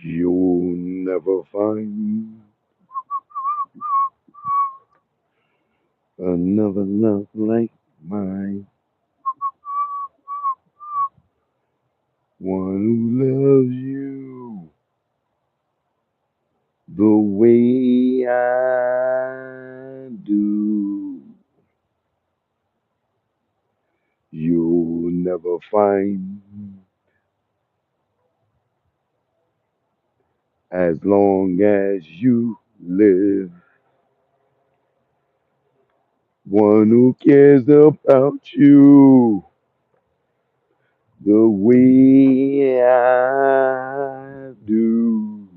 You'll never find another love like mine. One who loves you the way I do. You'll never find as long as you live. One who cares about you the way I do.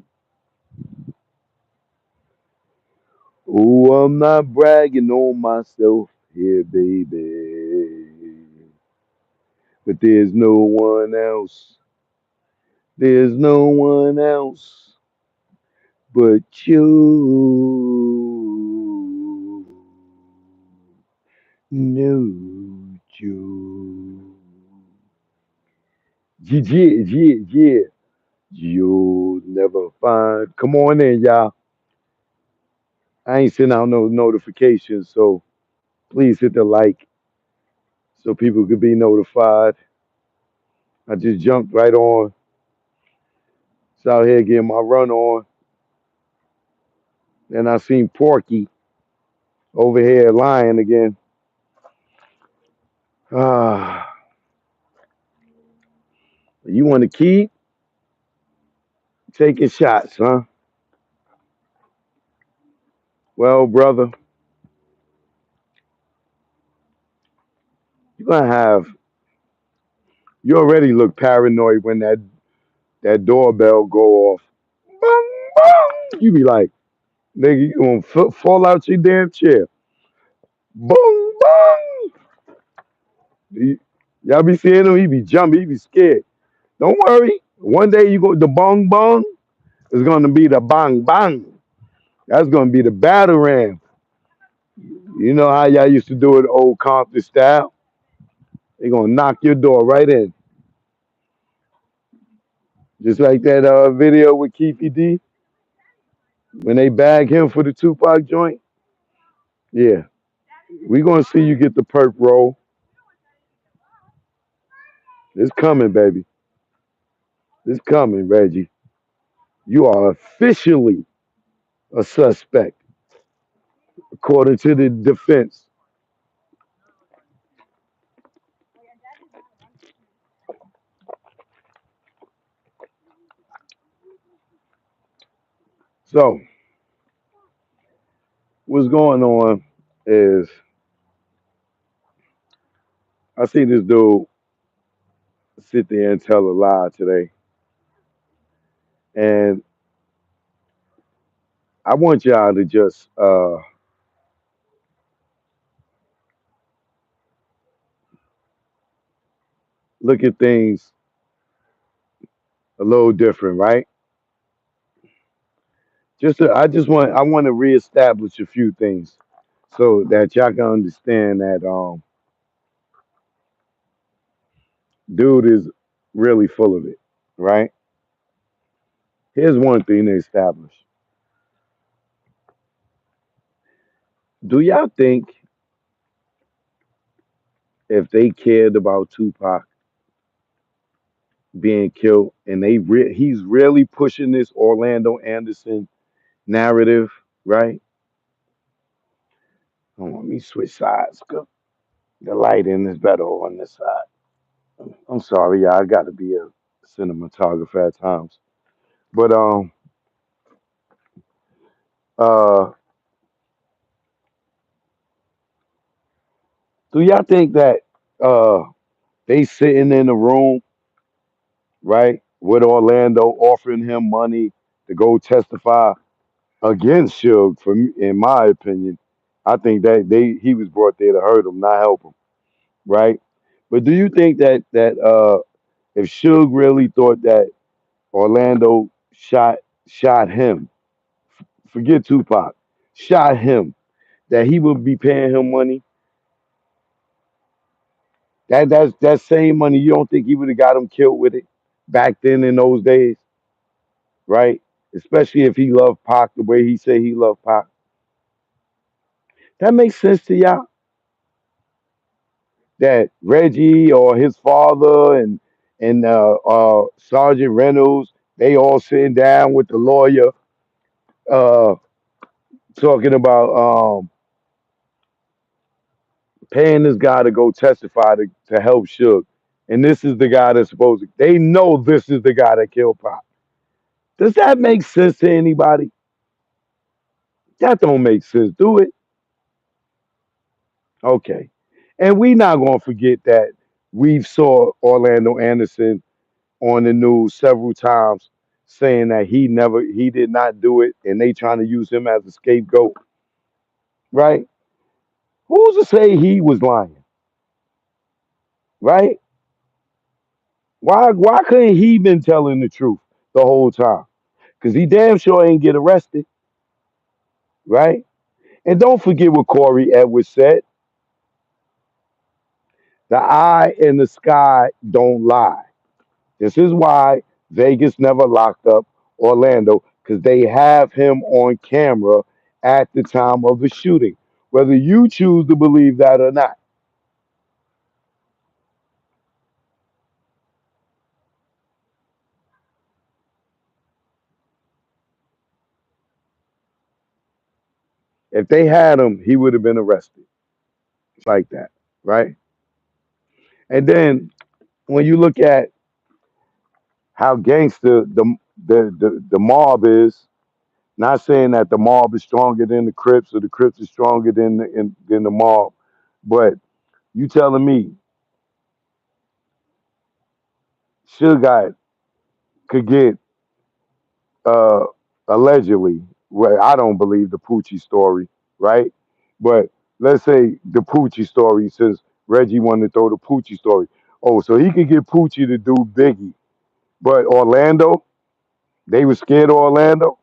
Oh, I'm not bragging on myself here, baby. But there's no one else. There's no one else but you. No, you. Yeah, yeah, yeah, yeah. You'll never find. Come on in, y'all. I ain't sending out no notifications, so please hit the like so people could be notified. I just jumped right on. It's out here getting my run on. And I seen Porky over here lying again. Ah, you want to keep taking shots, huh? Well, brother, you're gonna have. You already look paranoid when that doorbell go off. Bong, bong. You be like, nigga, you gonna fall out your damn chair. Boom, bong. Y'all be seeing him. He be jumping. He be scared. Don't worry. One day you go. The bong bong is gonna be the bang bang. That's gonna be the battle ram. You know how y'all used to do it old Compton style? They gonna knock your door right in. Just like that video with Keefy D when they bag him for the Tupac joint. Yeah, we gonna see you get the perp roll. It's coming, baby. It's coming, Reggie. You are officially a suspect, according to the defense. So, what's going on is I see this dude sit there and tell a lie today, and I want y'all to just look at things a little different, right? I want to reestablish a few things so that y'all can understand that dude is really full of it, right? Here's one thing to establish. Do y'all think if they cared about Tupac being killed and he's really pushing this Orlando Anderson narrative, right? Hold on, let me switch sides. The lighting is better on this side. I'm sorry, y'all. I got to be a cinematographer at times. But uh, do y'all think that uh they sitting in the room, right, with Orlando offering him money to go testify against Suge? For me, in my opinion, I think that he was brought there to hurt him, not help him, right? But do you think that if Suge really thought that Orlando shot him, forget Tupac, shot him, that he would be paying him money? That's that same money. You don't think he would have got him killed with it back then in those days, right? Especially if he loved Pac the way he said he loved Pac. That makes sense to y'all that Reggie or his father and Sergeant Reynolds, they all sitting down with the lawyer, uh, talking about paying this guy to go testify to help Suge. And this is the guy that's supposed to, they know this is the guy that killed Pop. Does that make sense to anybody? That don't make sense, do it? Okay. And we not gonna forget that we've saw Orlando Anderson on the news several times saying that he did not do it and they trying to use him as a scapegoat, right? Who's to say he was lying, right? Why couldn't he been telling the truth the whole time? Because he damn sure ain't get arrested, right? And don't forget what Corey Edwards said: the eye and the sky don't lie. This is why Vegas never locked up Orlando, because they have him on camera at the time of the shooting. Whether you choose to believe that or not, if they had him, he would have been arrested. It's like that, right? And then when you look at how gangster the mob is, not saying that the mob is stronger than the Crips or the Crips is stronger than the mob, but you telling me Suge could get uh, allegedly, well, I don't believe the Poochie story, right? But let's say the Poochie story, since Reggie wanted to throw the Poochie story. Oh, so he could get Poochie to do Biggie, but Orlando, they were scared of Orlando,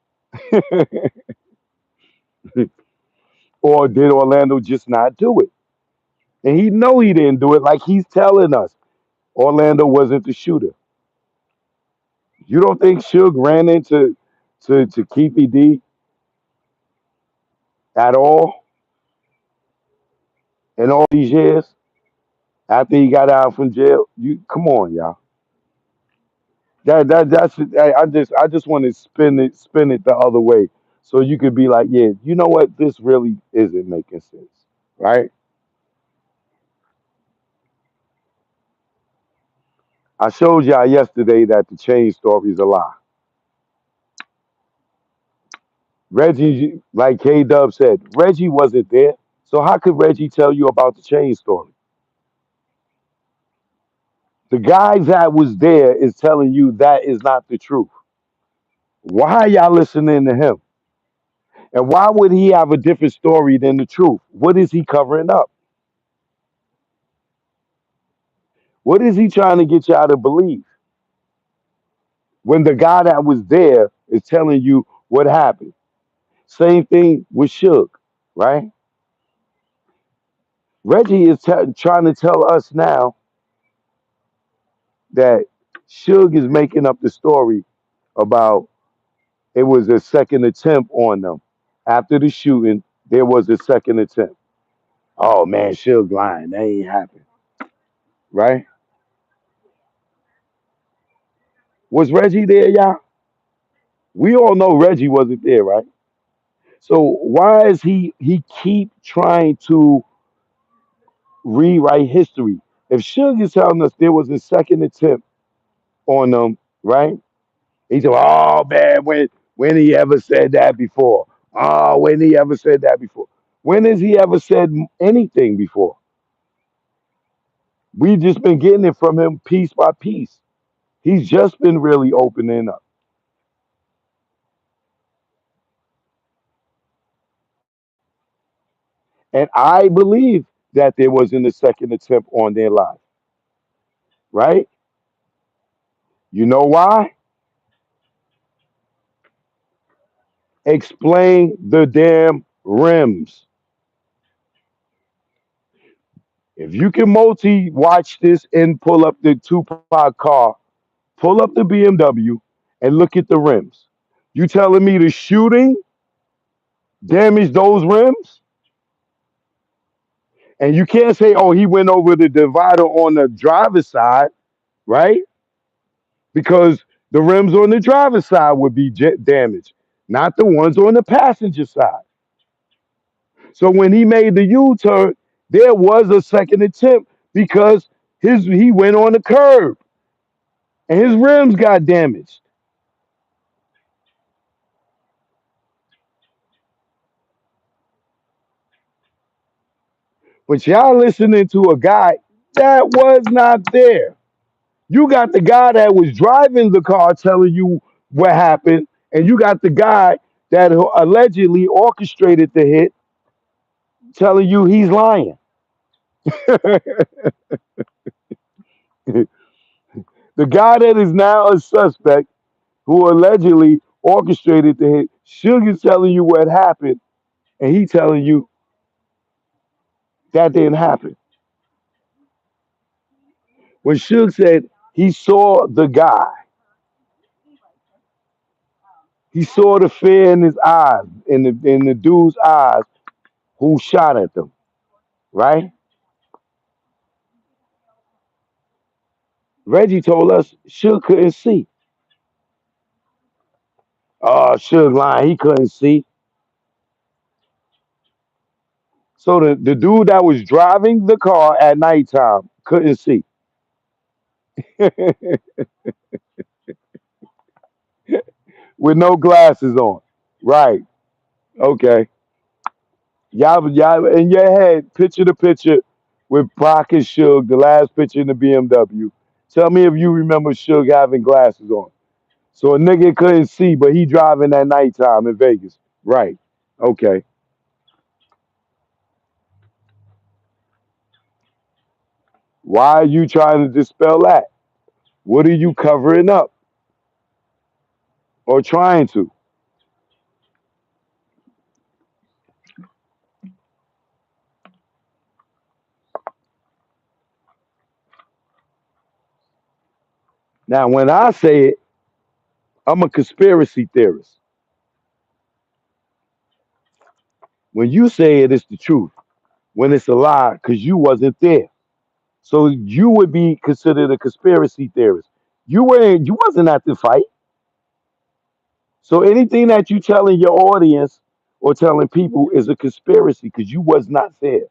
or did Orlando just not do it? And he know he didn't do it, like he's telling us. Orlando wasn't the shooter. You don't think Suge ran into to Keefy D at all in all these years after he got out from jail? You come on, y'all. I just want to spin it the other way, so you could be like, yeah, you know what? This really isn't making sense, right? I showed y'all yesterday that the chain story is a lie. Reggie, like K Dub said, Reggie wasn't there. So how could Reggie tell you about the chain story? The guy that was there is telling you that is not the truth. Why are y'all listening to him? And why would he have a different story than the truth? What is he covering up? What is he trying to get y'all to believe? When the guy that was there is telling you what happened. Same thing with Suge, right? Reggie is trying to tell us now that Suge is making up the story about it was a second attempt on them. After the shooting, there was a second attempt. Oh man, Suge lying. That ain't happened. Right? Was Reggie there, y'all? We all know Reggie wasn't there, right? So why is he keep trying to rewrite history? If Suge is telling us there was a second attempt on them, right? He said, "Oh man, when he ever said that before? Oh, when he ever said that before? When has he ever said anything before? We've just been getting it from him piece by piece. He's just been really opening up. And I believe that there wasn't a second attempt on their life, right? You know why? Explain the damn rims. If you can multi watch this and pull up the Tupac car, pull up the BMW and look at the rims. You telling me the shooting damaged those rims? And you can't say, oh, he went over the divider on the driver's side, right? Because the rims on the driver's side would be damaged, not the ones on the passenger side. So when he made the U-turn, there was a second attempt because he went on the curb and his rims got damaged. But y'all listening to a guy that was not there. You got the guy that was driving the car telling you what happened, and you got the guy that allegedly orchestrated the hit telling you he's lying. The guy that is now a suspect who allegedly orchestrated the hit, Suge is telling you what happened, and he telling you that didn't happen. When Suge said he saw the guy, he saw the fear in his eyes, in the dude's eyes who shot at them, right? Reggie told us Suge couldn't see. Oh, Suge lying, he couldn't see. So the dude that was driving the car at nighttime couldn't see with no glasses on. Right. Okay. Y'all in your head, picture the picture with Pac and Suge, the last picture in the BMW. Tell me if you remember Suge having glasses on. So a nigga couldn't see, but he driving at nighttime in Vegas. Right. Okay. Why are you trying to dispel that? What are you covering up or trying to? Now, when I say it, I'm a conspiracy theorist. When you say it, it's the truth. When it's a lie, because you wasn't there. So you would be considered a conspiracy theorist. You wasn't at the fight. So anything that you telling your audience or telling people is a conspiracy because you was not there.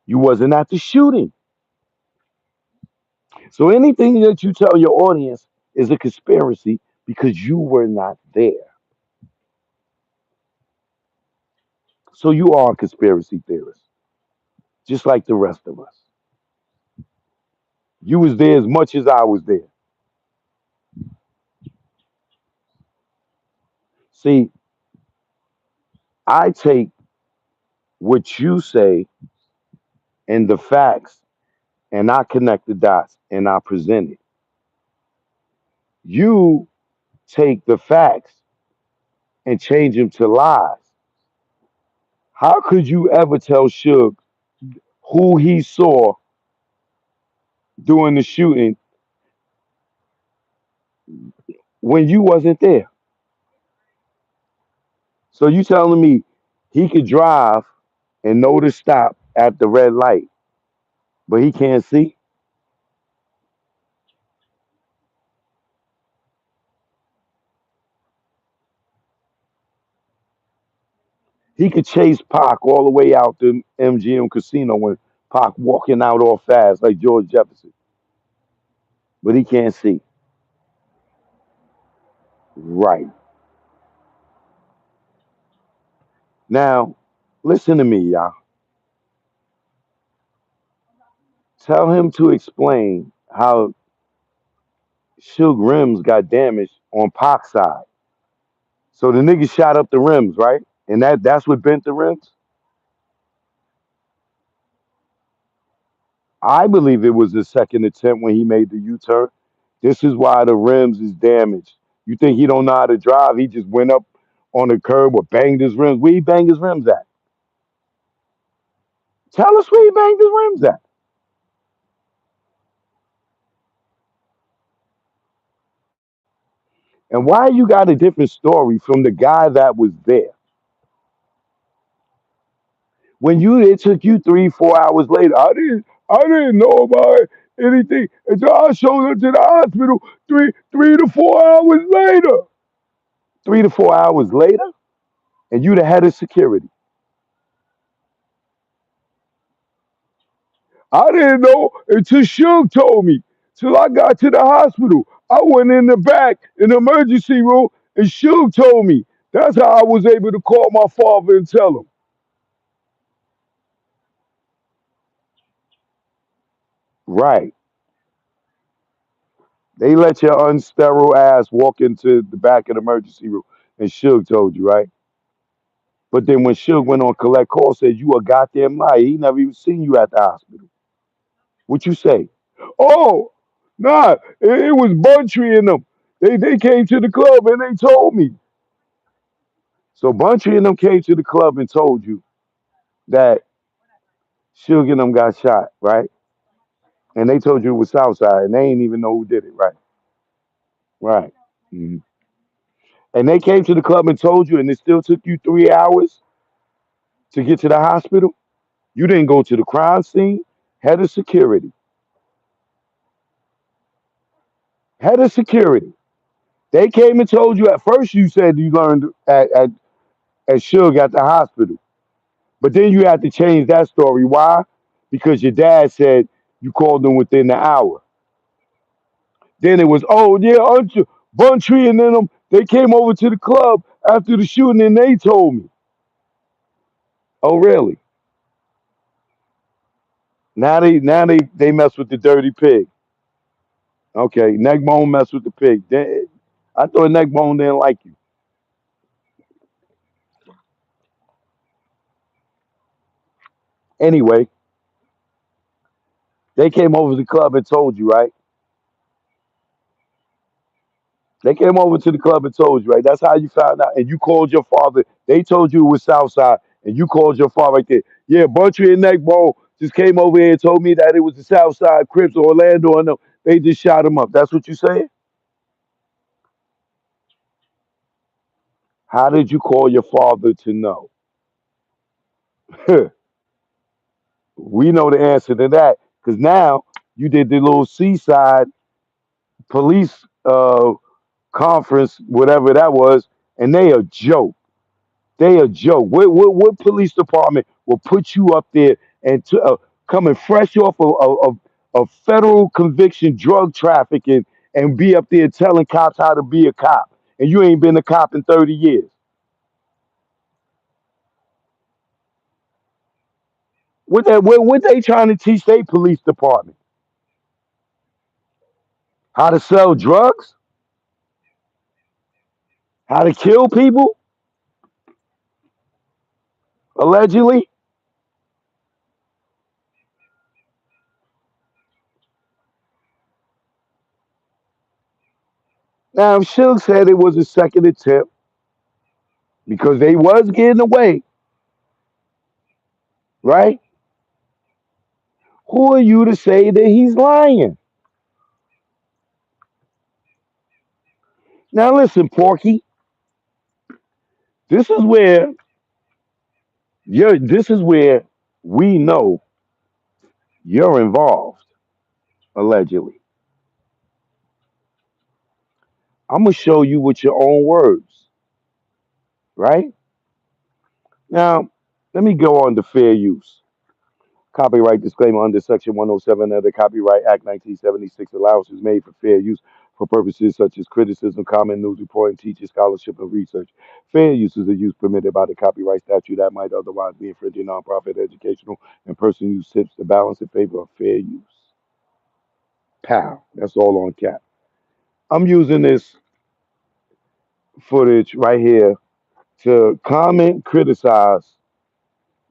You wasn't at the shooting. So anything that you tell your audience is a conspiracy because you were not there. So you are a conspiracy theorist, just like the rest of us. You was there as much as I was there. See, I take what you say and the facts and I connect the dots and I present it. You take the facts and change them to lies. How could you ever tell Suge who he saw during the shooting when you wasn't there? So you telling me he could drive and know to stop at the red light, but he can't see? He could chase Pac all the way out to MGM Casino when Pac walking out all fast like George Jefferson, but he can't see. Right. Now, listen to me, y'all. Tell him to explain how Suge rims got damaged on Pac's side. So the nigga shot up the rims, right? And that's what bent the rims? I believe it was the second attempt when he made the U-turn. This is why the rims is damaged. You think he don't know how to drive? He just went up on the curb or banged his rims. Where he banged his rims at? Tell us where he banged his rims at. And why you got a different story from the guy that was there? When you it took you 3, 4 hours later. I didn't know about anything until I showed up to the hospital 3 to 4 hours later. 3 to 4 hours later, and you the head of security. I didn't know until Suge told me. Till I got to the hospital. I went in the back in the emergency room and Suge told me. That's how I was able to call my father and tell him. Right. They let your unsterile ass walk into the back of the emergency room and Suge told you, right? But then when Suge went on collect call, said you a goddamn liar. He never even seen you at the hospital. What you say? Oh, nah, it was Buntry and them. They came to the club and they told me. So Buntry and them came to the club and told you that Suge and them got shot, right? And they told you it was Southside and they ain't even know who did it, right? Right. Mhm. And they came to the club and told you, and it still took you 3 hours to get to the hospital. You didn't go to the crime scene. Head of security. Head of security. They came and told you at first you said you learned at Suge at the hospital. But then you had to change that story. Why? Because your dad said you called them within the hour. Then it was, oh yeah, Buntree and then them, they came over to the club after the shooting and they told me. Oh really? Now they mess with the dirty pig. Okay, Neckbone mess with the pig. I thought Neckbone didn't like you. Anyway, they came over to the club and told you, right? They came over to the club and told you, right? That's how you found out. And you called your father. They told you it was Southside, and you called your father right there. Yeah, Buntry and Neckbone just came over here and told me that it was the Southside Crips, Orlando, and them. They just shot him up. That's what you saying? How did you call your father to know? We know the answer to that because now you did the little seaside police conference, whatever that was, and they a joke. They a joke. What police department will put you up there and coming fresh off of federal conviction, drug trafficking, and be up there telling cops how to be a cop, and you ain't been a cop in 30 years. What they trying to teach their police department? How to sell drugs? How to kill people? Allegedly. Now, Suge said it was a second attempt because they was getting away, right? Who are you to say that he's lying? Now, listen, Porky. This is where you're. This is where we know you're involved. Allegedly, I'm gonna show you with your own words, right? Now, let me go on to fair use. Copyright disclaimer under Section 107 of the Copyright Act 1976. Allowance is made for fair use for purposes such as criticism, comment, news reporting, teaching, scholarship, and research. Fair use is a use permitted by the copyright statute that might otherwise be infringing nonprofit, educational, and personal use tips to balance in favor of fair use. Pow. That's all on cap. I'm using this footage right here to comment, criticize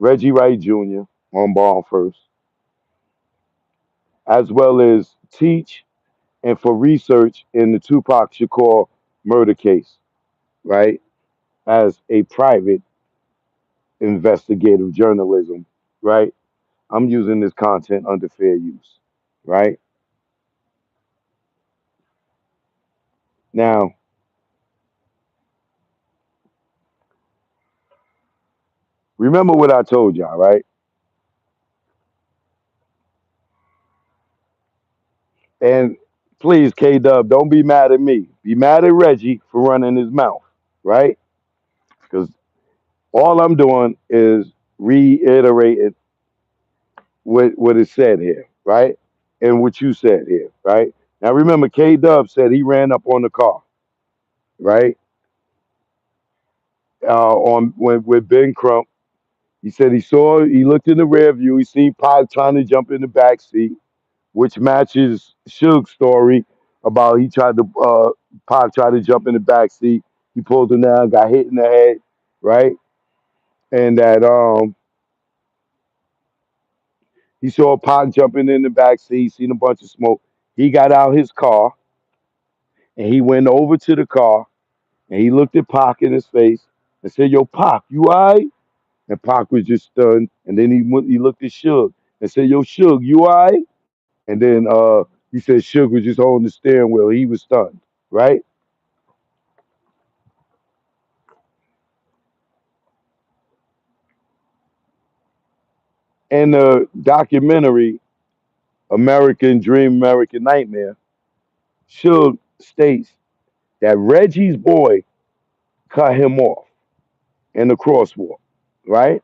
Reggie Wright Jr. on Ball First, as well as teach and for research in the Tupac Shakur murder case, right? As a private investigative journalism, right? I'm using this content under fair use, right? Now, Remember what I told y'all, right? And please, K Dub, don't be mad at me. Be mad at Reggie for running his mouth, right? Because all I'm doing is reiterating what is said here, right? And what you said here, right? Now remember, K Dub said he ran up on the car, right? On when with Ben Crump, he said he looked in the rear view, he seen Pac trying to jump in the back seat, which matches Suge's story about he tried to Pac tried to jump in the back seat, he pulled him down, got hit in the head, right? And that he saw Pac jumping in the back seat, seen a bunch of smoke. He got out his car and he went over to the car and he looked at Pac in his face and said, "Yo, Pac, you alright?" And Pac was just stunned. And then he looked at Suge and said, "Yo, Suge, you alright?" And then he said Suge was just holding the steering wheel. He was stunned, right? In the documentary American Dream, American Nightmare, Suge states that Reggie's boy cut him off in the crosswalk, right?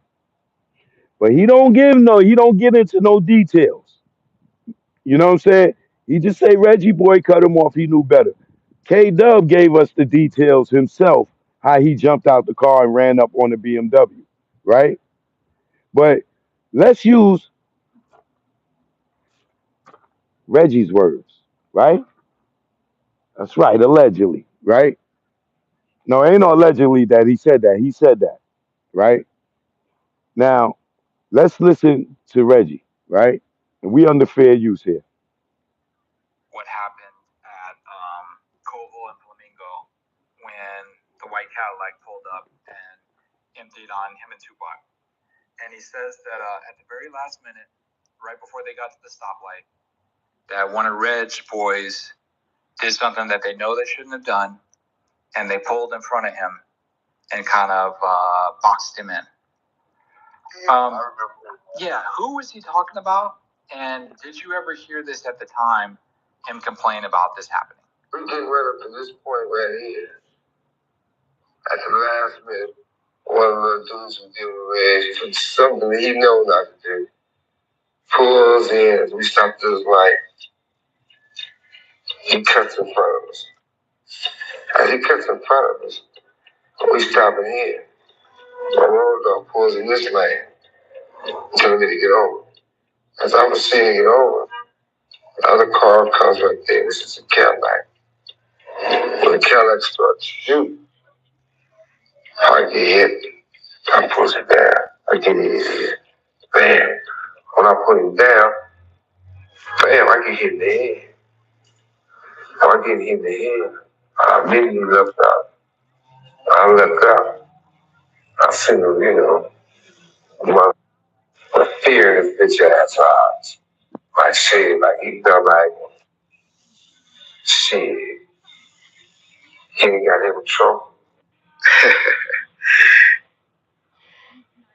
But he don't get into no details. You know what I'm saying? He just say Reggie boy cut him off. He knew better. K Dub gave us the details himself, how he jumped out the car and ran up on the BMW, right? But let's use Reggie's words, right? That's right, allegedly, right? No, ain't no allegedly that he said that. He said that, right? Now, let's listen to Reggie, right? And we under fair use here. What happened at Koval and Flamingo when the white Cadillac pulled up and emptied on him and Tupac. And he says that at the very last minute, right before they got to the stoplight, that one of Reg's boys did something that they know they shouldn't have done, and they pulled in front of him and kind of boxed him in. Yeah, who was he talking about? And did you ever hear this at the time, him complain about this happening? We get right up to this point where he is. At the last minute, one of the dudes who did with Reg, something he know not to do, pulls in, we stopped this light, he cuts in front of us. As he cuts in front of us, we stop in here. My road dog pulls in this lane, telling me to get over. As I was seeing it over, the other car comes right there. This is a Cadillac. When the Cadillac starts to shoot, I get hit. I push it down. I get hit in the head. Bam. When I put him down, bam, I get hit in the head. When I get hit in the head, I immediately left out. I left out. I seen him, my fear in his bitch ass eyes. Like shit, like he felt like shit. He ain't got him in trouble.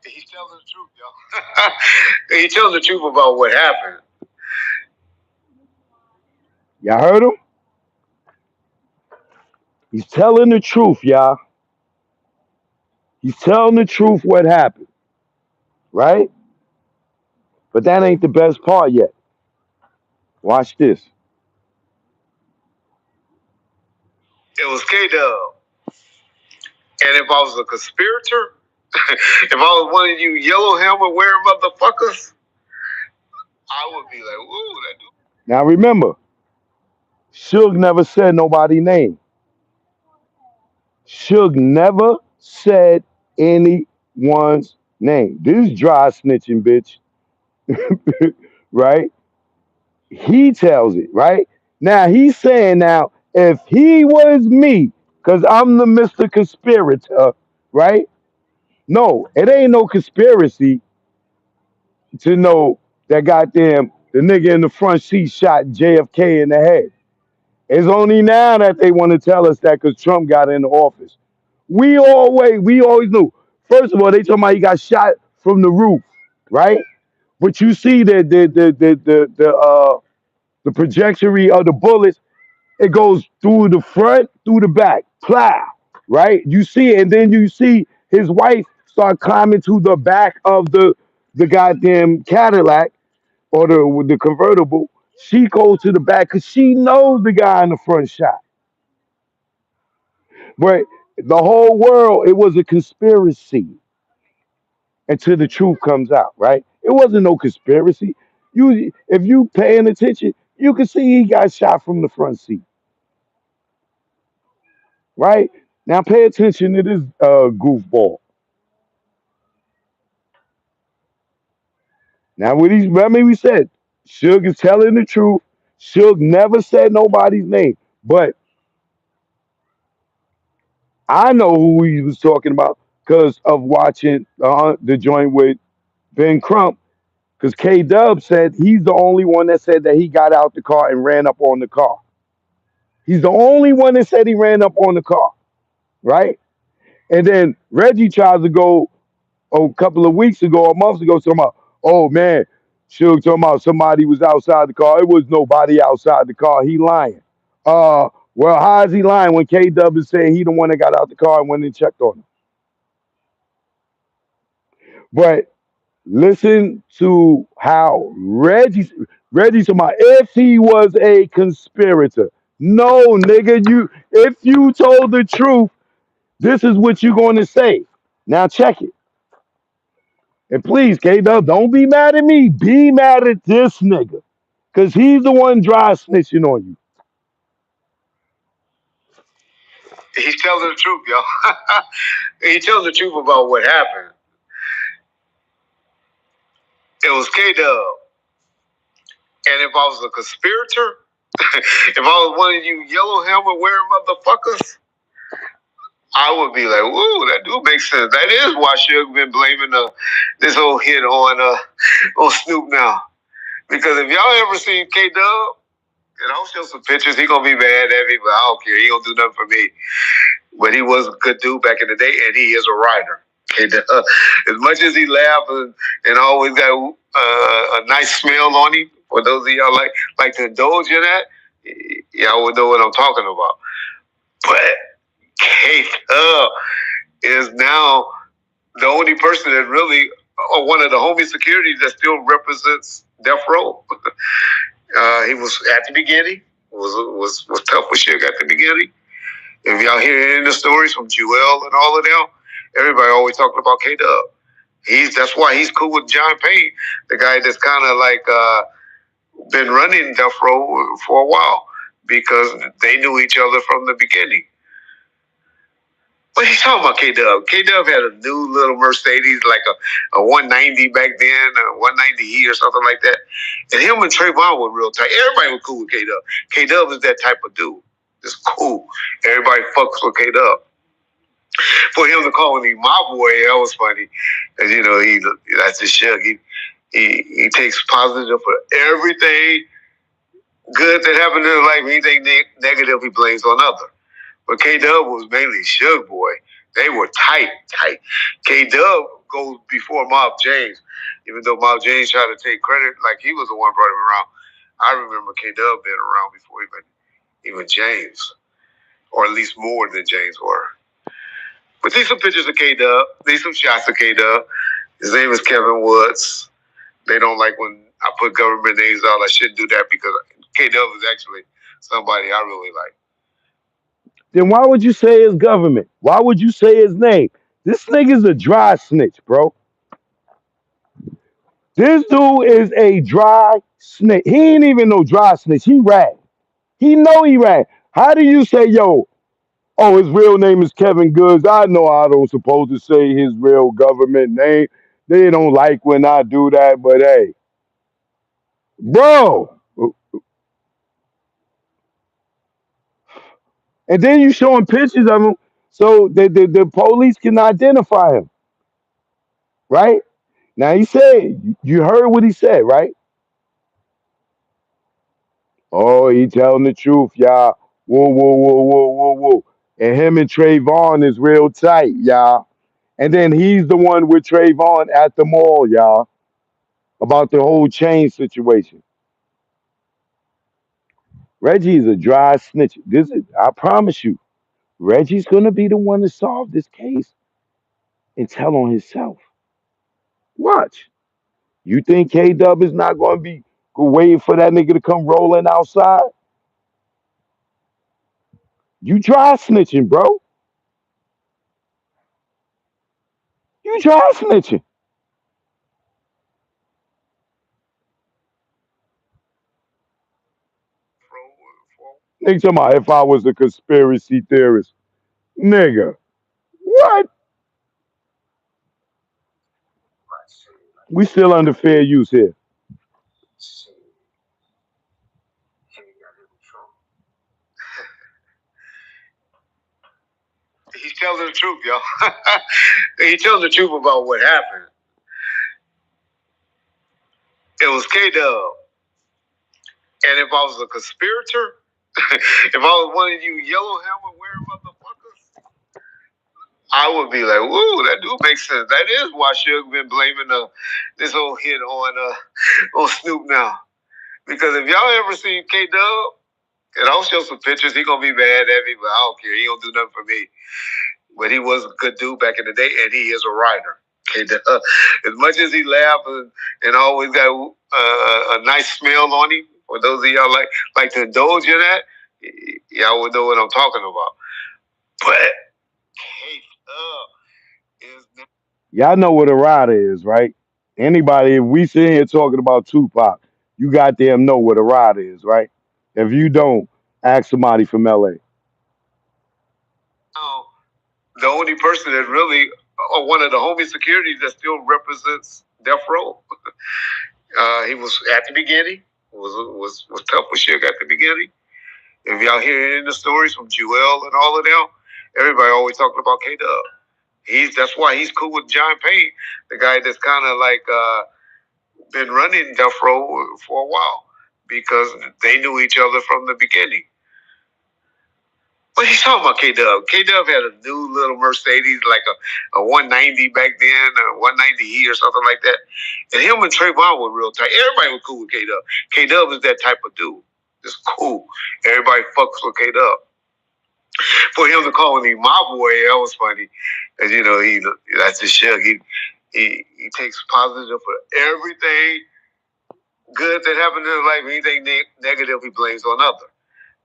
He's telling the truth, yo. He tells the truth about what happened. Y'all heard him? He's telling the truth, y'all. He's telling the truth what happened, right? But that ain't the best part yet. Watch this. It was K Dub. And if I was a conspirator, if I was one of you yellow helmet wearing motherfuckers, I would be like, ooh, that dude. Now remember, Suge never said nobody's name. Suge never said anyone's name. This is dry snitching, bitch. Right? He tells it, right? Now he's saying now, if he was me, because I'm the Mr. Conspirator, right? No, it ain't no conspiracy to know that goddamn the nigga in the front seat shot JFK in the head. It's only now that they want to tell us that because Trump got into office. We always knew First of all, they talking about he got shot from the roof, right? But you see the trajectory of the bullets, it goes through the front, through the back, plow, right? You see it, and then you see his wife start climbing to the back of the goddamn Cadillac or the convertible. She goes to the back because she knows the guy in the front shot. But the whole world, it was a conspiracy until the truth comes out, right? It wasn't no conspiracy. If you paying attention, you can see he got shot from the front seat, right? Now pay attention to this goofball. Now what he's remember we said, Suge is telling the truth. Suge never said nobody's name, but I know who he was talking about because of watching the joint with Ben Crump. Because K Dub said he's the only one that said that he got out the car and ran up on the car. He's the only one that said he ran up on the car, right? And then Reggie tries to go a couple of weeks ago, a month ago, talking about, oh man, Suge talking about somebody was outside the car. It was nobody outside the car. He lying. Well, how is he lying when K Dub is saying he the one that got out the car and went and checked on him? But listen to how Reggie talking about if he was a conspirator. No, nigga, if you told the truth, this is what you're going to say. Now check it. And please, K Dub, don't be mad at me. Be mad at this nigga. Cause he's the one dry snitching on you. He's telling the truth, yo. He tells the truth about what happened. It was K Dub. And if I was a conspirator, if I was one of you yellow helmet wearing motherfuckers, I would be like, "Woo, that do make sense." That is why Suge been blaming this whole hit on Snoop now. Because if y'all ever seen K Dub, and I'll show some pictures, he gonna be mad at me, but I don't care. He don't do nothing for me. But he was a good dude back in the day, and he is a writer. And, as much as he laughed and always got a nice smell on him, for those of y'all like to indulge in that, y'all would know what I'm talking about. But K Dub is now the only person that really, or one of the homie securities that still represents Death Row. He was at the beginning, was tough with Suge at the beginning. If y'all hear any of the stories from Jewel and all of them, everybody always talking about K Dub. That's why he's cool with John Payne, the guy that's kind of like been running Death Row for a while because they knew each other from the beginning. What are you talking about, K Dub? K Dub had a new little Mercedes, like a 190 back then, a 190E or something like that. And him and Trayvon were real tight. Everybody was cool with K Dub. K Dub is that type of dude. It's cool. Everybody fucks with K Dub. For him to call me my boy, that was funny. Because, that's just Suge. He takes positive for everything good that happened in his life. Anything negative, he blames on others. But K Dub was mainly Suge boy. They were tight. K Dub goes before Mob James, even though Mob James tried to take credit like he was the one brought him around. I remember K Dub being around before even James, or at least more than James were. But these some pictures of K Dub. These some shots of K Dub. His name is Kevin Woods. They don't like when I put government names out. I shouldn't do that because K Dub is actually somebody I really like. Then why would you say his government? Why would you say his name? This nigga's a dry snitch, bro. This dude is a dry snitch. He ain't even no dry snitch. He rag. He know he rag. How do you say, yo, oh, his real name is Kevin Goods? I know I don't supposed to say his real government name. They don't like when I do that, but hey, bro. And then you showing pictures of him so the police can identify him, right? Now he said, you heard what he said, right? Oh, he telling the truth, y'all. Whoa. And him and Trayvon is real tight, y'all. And then he's the one with Trayvon at the mall, y'all, about the whole chain situation. Reggie is a dry snitch. This is, I promise you, Reggie's gonna be the one to solve this case and tell on himself. Watch. You think K Dub is not gonna be waiting for that nigga to come rolling outside? You dry snitching, bro. You dry snitching. Nigga talking about if I was a conspiracy theorist. Nigga, what? We still under fair use here. He's telling the truth, yo. He's telling the truth about what happened. It was K Dub. And if I was a conspirator, if I was one of you yellow helmet wearing motherfuckers, I would be like, "Woo, that do make sense." That is why Suge been blaming this whole hit on Snoop now. Because if y'all ever seen K Dub, and I'll show some pictures, he gonna be mad at me, but I don't care. He don't do nothing for me. But he was a good dude back in the day, and he is a writer. K Dub, as much as he laughed and always got a nice smell on him. For those of y'all like to indulge in that, y'all would know what I'm talking about. But K Dub is Y'all know what a rider is, right? Anybody, if we sit here talking about Tupac, you goddamn know what a rider is, right? If you don't, ask somebody from LA. now the only person that really, or one of the homie securities that still represents Death Row. He was at the beginning, was tough with Suge at the beginning. If y'all hear any of the stories from Jewel and all of them, everybody always talking about K Dub. That's why he's cool with John Payne, the guy that's kind of like been running Death Row for a while because they knew each other from the beginning. What you talking about, K Dub? K Dub had a new little Mercedes, like a 190 back then, a 190E or something like that. And him and Trayvon were real tight. Everybody was cool with K Dub. K Dub is that type of dude. It's cool. Everybody fucks with K Dub. For him to call me my boy, that was funny. Cause that's his shit. He takes positive for everything good that happened in his life. Anything negative, he blames on others.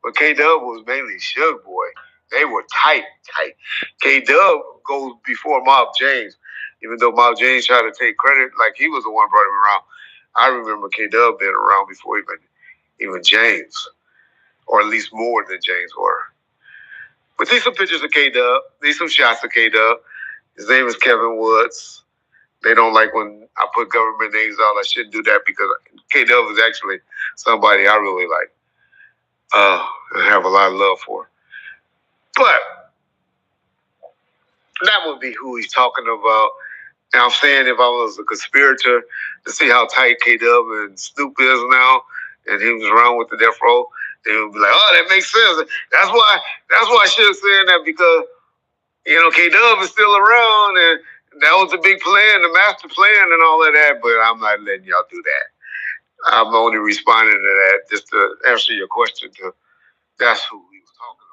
But K Dub was mainly Suge Boy. They were tight, tight. K Dub goes before Mob James, even though Mob James tried to take credit like he was the one brought him around. I remember K Dub being around before even James, or at least more than James were. But these some pictures of K Dub. These some shots of K Dub. His name is Kevin Woods. They don't like when I put government names out. I shouldn't do that because K Dub is actually somebody I really like. I have a lot of love for. But that would be who he's talking about. And I'm saying if I was a conspirator to see how tight K Dub and Snoop is now, and he was around with the Death Row, they would be like, "Oh, that makes sense." That's why I should have said that because K Dub is still around, and that was the big plan, the master plan, and all of that. But I'm not letting y'all do that. I'm only responding to that just to answer your question. That's who he was talking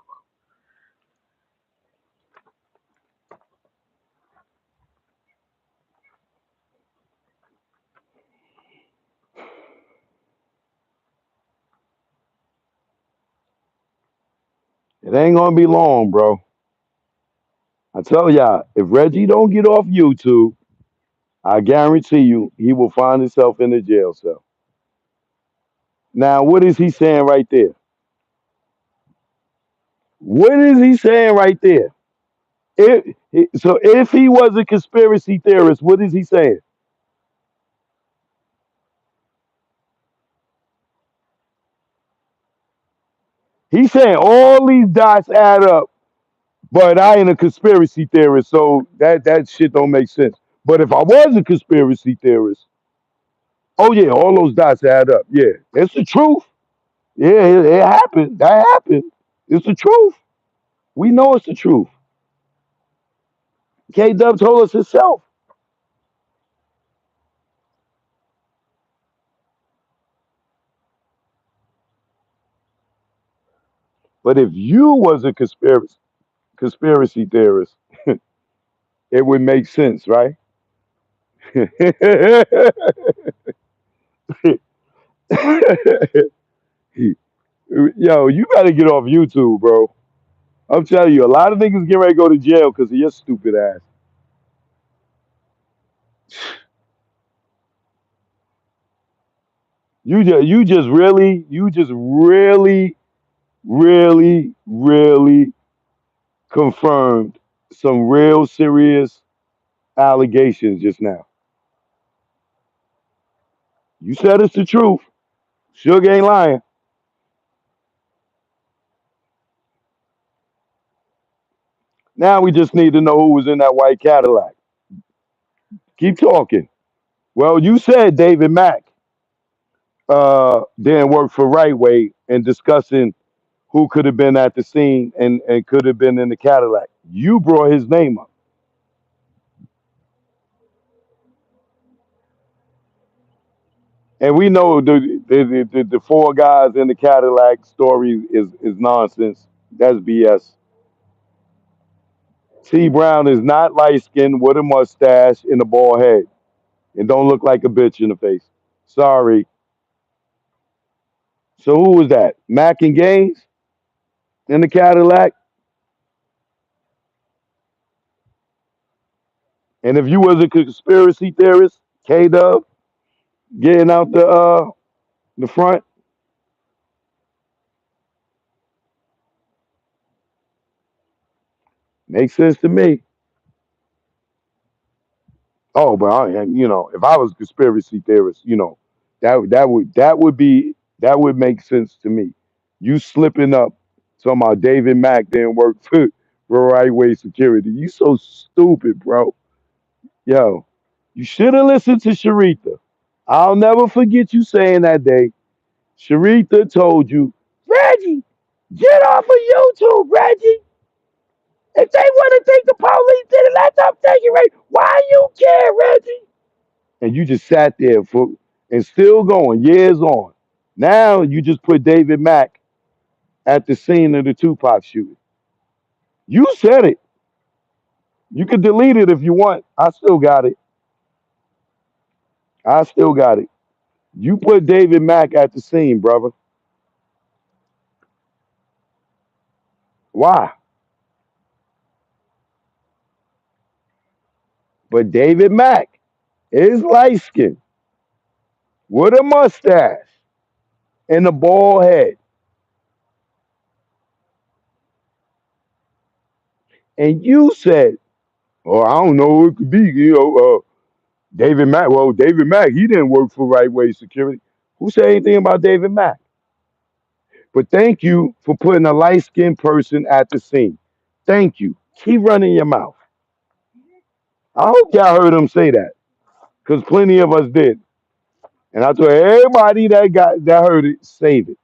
It ain't gonna be long, bro. I tell y'all, if Reggie don't get off YouTube, I guarantee you he will find himself in a jail cell. Now, what is he saying right there? What is he saying right there? So if he was a conspiracy theorist, what is he saying? He's saying all these dots add up, but I ain't a conspiracy theorist, so that shit don't make sense. But if I was a conspiracy theorist, oh yeah, all those dots add up. Yeah, it's the truth. Yeah, it happened. That happened. It's the truth. We know it's the truth. K Dub told us himself. But if you was a conspiracy theorist, it would make sense, right? Yo, you gotta get off YouTube, bro. I'm telling you, a lot of niggas get ready to go to jail because of your stupid ass. You just really confirmed some real serious allegations just now. You said it's the truth. Suge ain't lying. Now we just need to know who was in that white Cadillac. Keep talking. Well, you said David Mack didn't work for Right Way and discussing who could have been at the scene and could have been in the Cadillac. You brought his name up. And we know the four guys in the Cadillac story is nonsense. That's BS. T Brown is not light skinned with a mustache and a bald head and don't look like a bitch in the face. Sorry. So who was that? Mac and Gaines in the Cadillac? And if you was a conspiracy theorist, K Dub getting out the front, makes sense to me. Oh, but if I was a conspiracy theorist, that would make sense to me. You slipping up talking about David Mack didn't work for right way security. You so stupid, bro. Yo, you should have listened to Sharitha. I'll never forget you saying that day. Sharitha told you, Reggie, get off of YouTube, Reggie. If they want to think the police did it, let them take it, Reggie. Why you care, Reggie? And you just sat there for and still going years on. Now you just put David Mack at the scene of the Tupac shooting. You said it. You can delete it if you want. I still got it. I still got it. You put David Mack at the scene, brother. Why? But David Mack is light skinned with a mustache and a bald head. And you said, oh, I don't know who it could be. David Mack. Well, David Mack, he didn't work for Right Way Security. Who said anything about David Mack? But thank you for putting a light skinned person at the scene. Thank you. Keep running your mouth. I hope y'all heard him say that because plenty of us did. And I told everybody that heard it, save it.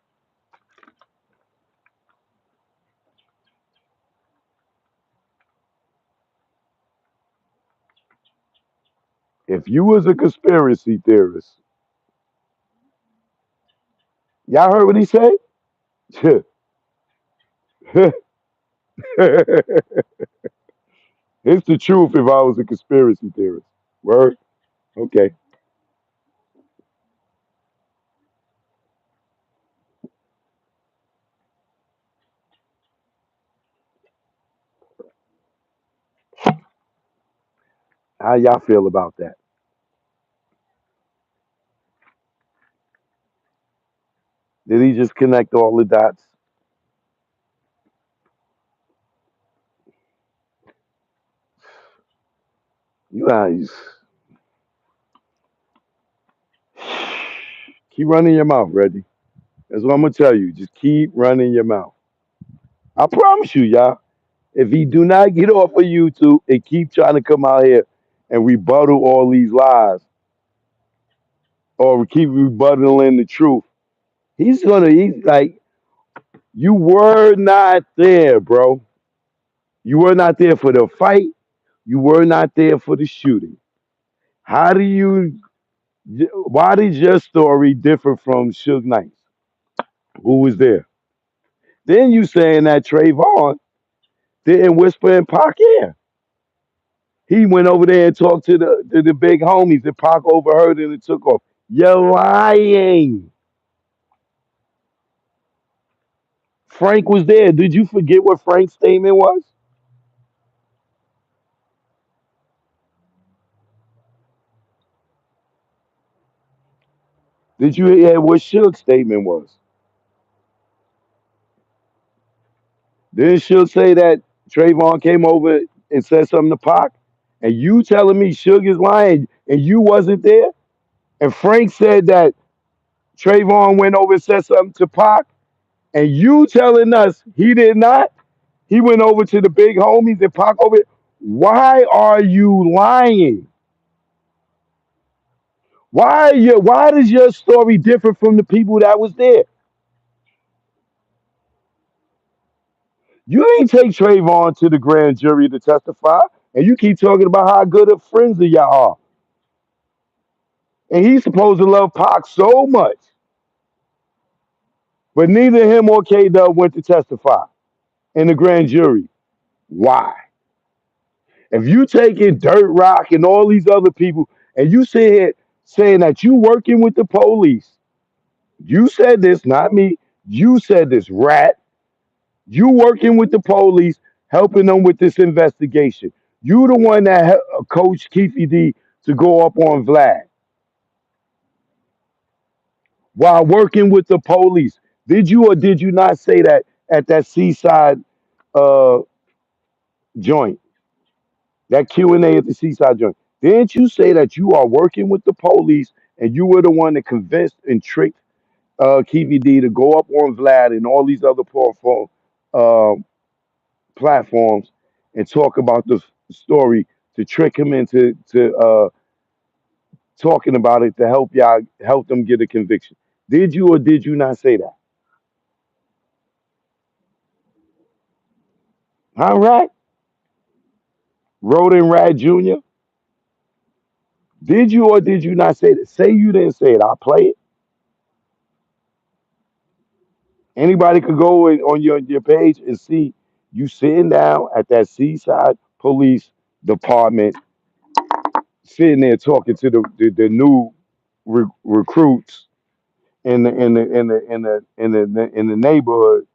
If you was a conspiracy theorist, y'all heard what he said? It's the truth if I was a conspiracy theorist. Word? Okay. How y'all feel about that? Did he just connect all the dots? You guys keep running your mouth, Reggie. That's what I'm gonna tell you. Just keep running your mouth. I promise you, y'all. If he do not get off of YouTube and keep trying to come out here and rebuttal all these lies or keep rebuttaling the truth, he's like, you were not there, bro. You were not there for the fight. You were not there for the shooting. How do you? Why did your story differ from Suge Knight's? Who was there? Then you saying that Trayvon didn't whisper in Pac ear. He went over there and talked to the big homies, and Pac overheard it and took off. You're lying. Frank was there. Did you forget what Frank's statement was? Did you hear what Suge's statement was? Didn't Suge say that Trayvon came over and said something to Pac? And you telling me Suge is lying and you wasn't there? And Frank said that Trayvon went over and said something to Pac, and you telling us he did not? He went over to the big homies and Pac over. Why are you lying? Why does your story differ from the people that was there? You ain't take Trayvon to the grand jury to testify, and you keep talking about how good of friends of y'all are. And he's supposed to love Pac so much, but neither him or K Dub went to testify in the grand jury. Why? If you taking Dirt Rock and all these other people, and you sit here saying that you working with the police, you said this, not me. You said this, rat. You working with the police, helping them with this investigation. You the one that coached Keefe D to go up on Vlad while working with the police. Did you or did you not say that at that Seaside uh, joint, that Q&A at the Seaside joint? Didn't you say that you are working with the police and you were the one that convinced and tricked Keefe D to go up on Vlad and all these other uh, platforms and talk about the story to trick him into talking about it to help them get a conviction? Did you or did you not say that? All right, Roden Rad Jr. Did you or did you not say that? Say you didn't say it. I'll play it. Anybody could go on your page and see you sitting down at that Seaside Police Department, sitting there talking to the new recruits in the neighborhood,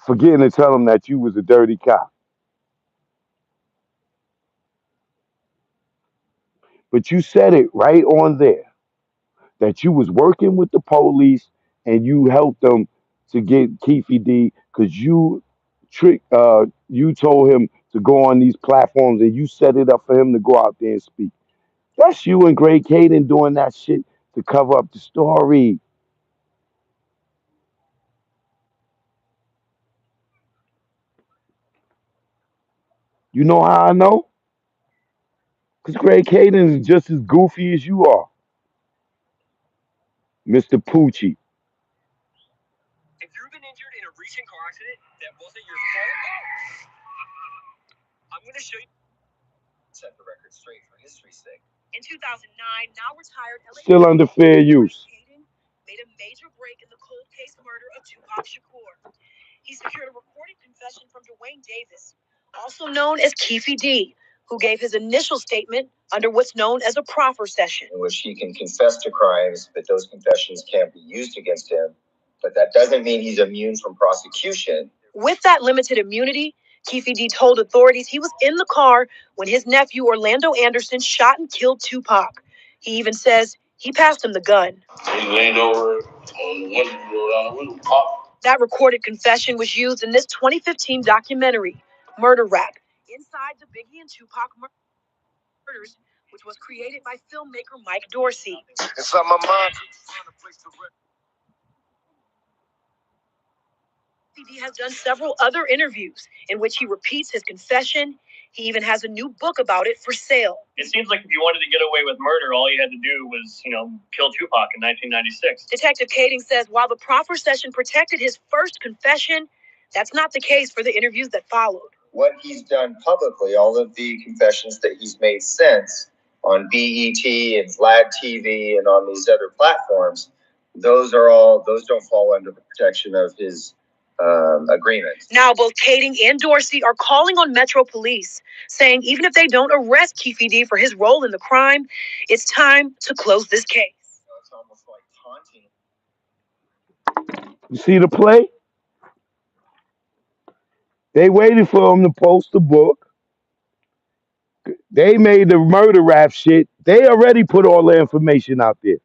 forgetting to tell them that you was a dirty cop. But you said it right on there that you was working with the police and you helped them to get Keefe D because you told him to go on these platforms and you set it up for him to go out there and speak. That's you and Greg Caden doing that shit to cover up the story. You know how I know? Because Greg Caden is just as goofy as you are, Mr. Poochie. Still under fair use. Also known as Keefe D, who gave his initial statement under what's known as a proffer session, in which he can confess to crimes, but those confessions can't be used against him. But that doesn't mean he's immune from prosecution. With that limited immunity, Keefe D told authorities he was in the car when his nephew Orlando Anderson shot and killed Tupac. He even says he passed him the gun. He leaned over on the window, rolled down the window, pop. That recorded confession was used in this 2015 documentary, Murder Rap, Inside the Biggie and Tupac Murders, which was created by filmmaker Mike Dorsey. Inside my mind. CD has done several other interviews in which he repeats his confession. He even has a new book about it for sale. It seems like if you wanted to get away with murder, all you had to do was, kill Tupac in 1996. Detective Kading says while the proffer session protected his first confession, that's not the case for the interviews that followed. what he's done publicly, all of the confessions that he's made since on BET and Vlad TV and on these other platforms, those don't fall under the protection of his agreement. Now, both Kading and Dorsey are calling on Metro Police, saying even if they don't arrest Keefe D for his role in the crime, it's time to close this case. It's almost like taunting. You see the play? They waited for him to post the book. They made the murder rap shit. They already put all the information out there.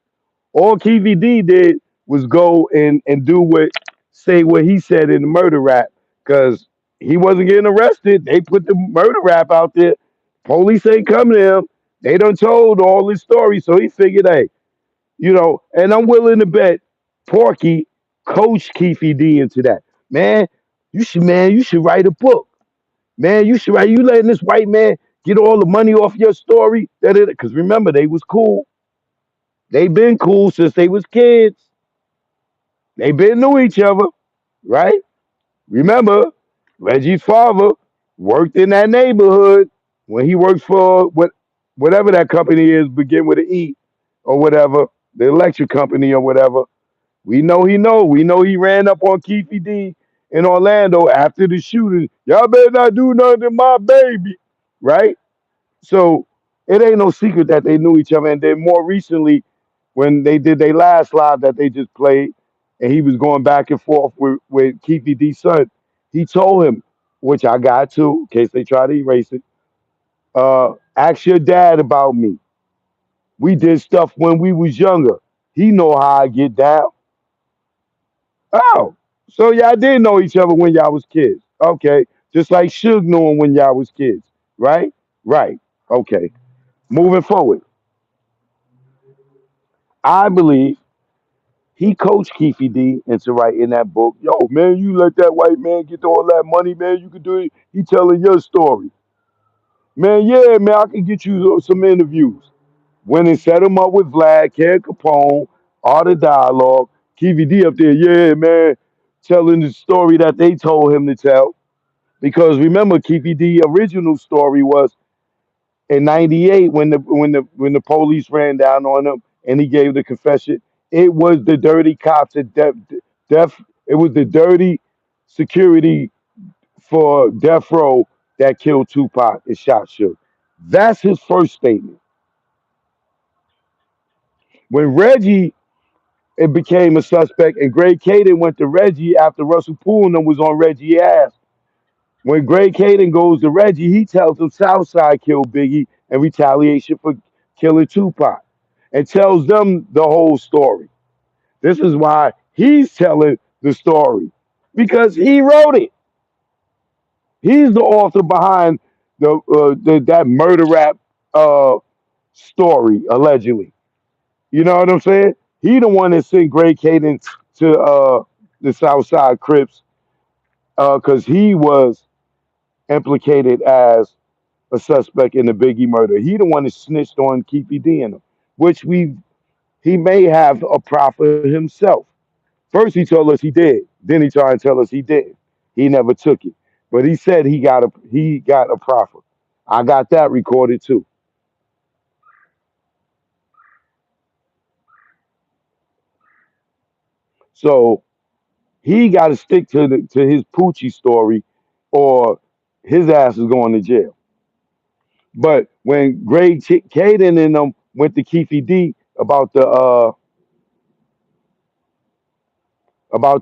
All KVD did was go and do say what he said in the murder rap because he wasn't getting arrested. They put the murder rap out there. Police ain't coming to him. They done told all his story, so he figured, hey, and I'm willing to bet Porky coached Keefe D into that. Man, you should write a book. Man, you should write. You letting this white man get all the money off your story? Because remember, they was cool. They been cool since they was kids. They been knew each other, right? Remember, Reggie's father worked in that neighborhood when he worked for whatever that company is, begin with an E or whatever, the electric company or whatever. We know he know. We know he ran up on Keefe D in Orlando after the shooting. Y'all better not do nothing to my baby, right? So it ain't no secret that they knew each other. And then more recently, when they did their last live that they just played, and he was going back and forth with Keefe D's son, he told him, which I got to, in case they try to erase it, ask your dad about me. We did stuff when we was younger. He know how I get down. Oh, so y'all did know each other when y'all was kids. Okay. Just like Suge knew him when y'all was kids. Right? Right. Okay. Moving forward. I believe he coached Keefe D into writing that book. Yo, man, you let that white man get all that money, man. You could do it. He telling your story. Man, yeah, man, I can get you some interviews. Went and set him up with Vlad, Ken Capone, all the dialogue. Keefe D up there, yeah, man, telling the story that they told him to tell. Because remember, Keefe D original story was in '98 when the police ran down on him and he gave the confession. It was the dirty cops at Def. It was the dirty security for Death Row that killed Tupac and shot Suge. That's his first statement. When Reggie it became a suspect, and Greg Caden went to Reggie after Russell Poole and them was on Reggie's ass. When Greg Caden goes to Reggie, he tells him Southside killed Biggie in retaliation for killing Tupac and tells them the whole story. This is why he's telling the story because he wrote it. He's the author behind that murder rap uh, story, allegedly. You know what I'm saying? He the one that sent Greg Caden to the Southside Crips because he was implicated as a suspect in the Biggie murder. He the one that snitched on Keefe D in him, which he may have a proffer himself. First he told us he did, then he tried to tell us he didn't. He never took it, but he said he got a proffer. I got that recorded too. So he got to stick to his Poochie story, or his ass is going to jail. But when Caden and them went to Keefe D about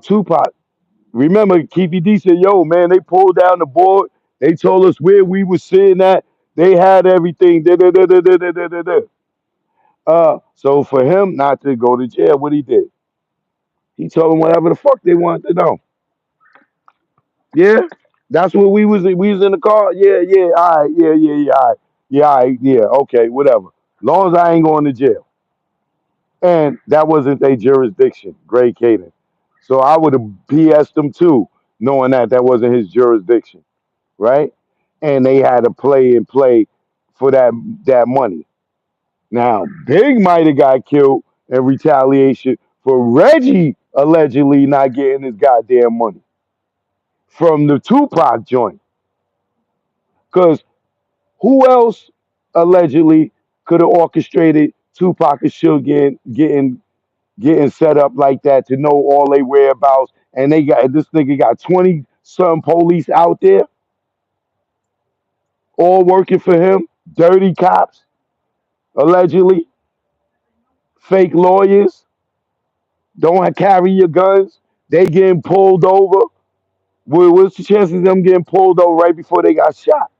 Tupac, remember Keefe D said, "Yo, man, they pulled down the board. They told us where we was sitting at. They had everything." Da, da, da, da, da, da, da, da, da. So for him not to go to jail, what he did, he told them whatever the fuck they wanted to know. Yeah, that's what we was. We was in the car. Yeah, yeah, all right, yeah, yeah, yeah, all right, yeah, all right, yeah, okay, whatever. Long as I ain't going to jail. And that wasn't their jurisdiction, Greg Caden. So I would have BS'd him too, knowing that that wasn't his jurisdiction, right? And they had to play and play for that money. Now, Big might have got killed in retaliation for Reggie allegedly not getting his goddamn money from the Tupac joint. Because who else allegedly could have orchestrated Tupac and Suge getting set up like that to know all they whereabouts? And they got this nigga got 20 some police out there, all working for him, dirty cops, allegedly, fake lawyers, don't carry your guns. They getting pulled over. What's the chances of them getting pulled over right before they got shot?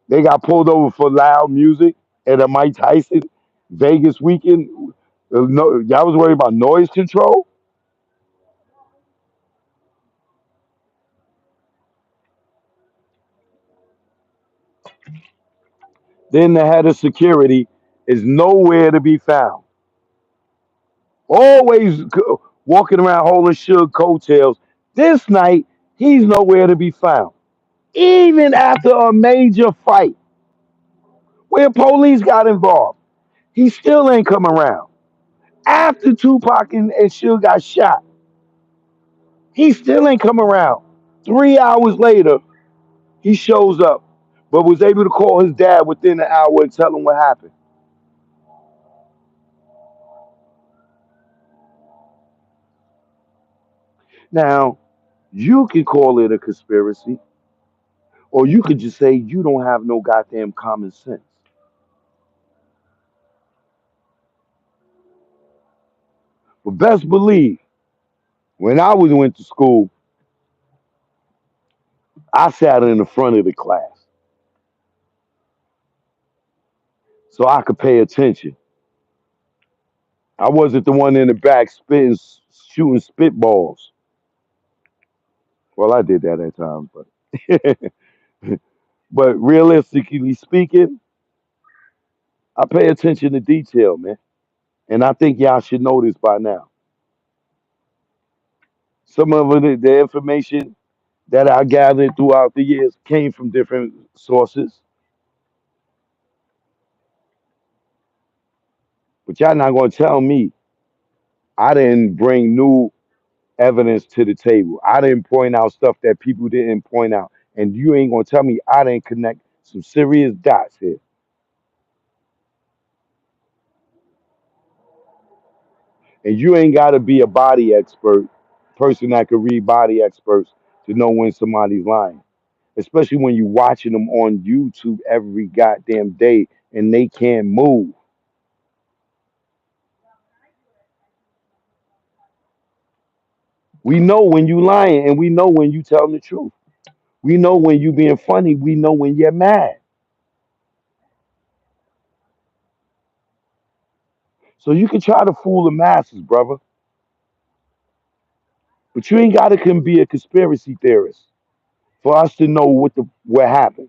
They got pulled over for loud music at a Mike Tyson Vegas weekend. No, y'all was worried about noise control. Then the head of security is nowhere to be found. Always walking around holding Suge coattails. This night, he's nowhere to be found. Even after a major fight where police got involved, he still ain't come around. After Tupac and Suge got shot, he still ain't come around. 3 hours later, he shows up, but was able to call his dad within an hour and tell him what happened. Now, you can call it a conspiracy, or you could just say you don't have no goddamn common sense. But best believe, when I was went to school, I sat in the front of the class so I could pay attention. I wasn't the one in the back spitting, shooting spitballs. Well, I did that at times, but but realistically speaking, I pay attention to detail, man. And I think y'all should know this by now. Some of the information that I gathered throughout the years came from different sources, but y'all not gonna tell me I didn't bring new evidence to the table. I didn't point out stuff that people didn't point out, and you ain't gonna tell me I didn't connect some serious dots here. And you ain't gotta be a body expert, person that could read body experts to know when somebody's lying, especially when you watching them on YouTube every goddamn day and they can't move. We know when you lying and we know when you telling the truth. We know when you being funny. We know when you're mad. So you can try to fool the masses, brother, but you ain't gotta can be a conspiracy theorist for us to know what happened.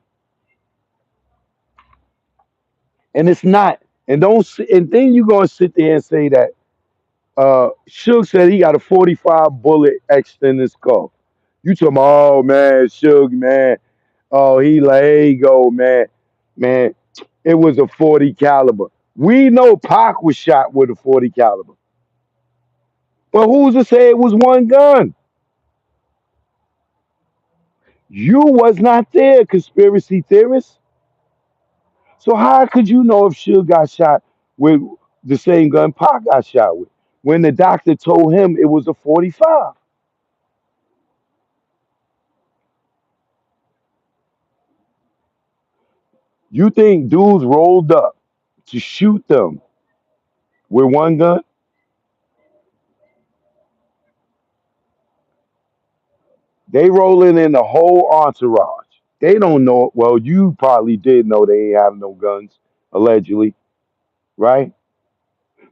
And it's not. And and then you gonna sit there and say that Suge said he got a 45 bullet extra in his skull. You talking about, oh man, Suge, man. Oh, he like, there you go, man. Man, it was a 40 caliber. We know Pac was shot with a 40 caliber. But who's to say it was one gun? You was not there, conspiracy theorist. So how could you know if Suge got shot with the same gun Pac got shot with? When the doctor told him it was a 45. You think dudes rolled up to shoot them with one gun? They rolling in the whole entourage. They don't know. Well, you probably did know they ain't have no guns, allegedly, right?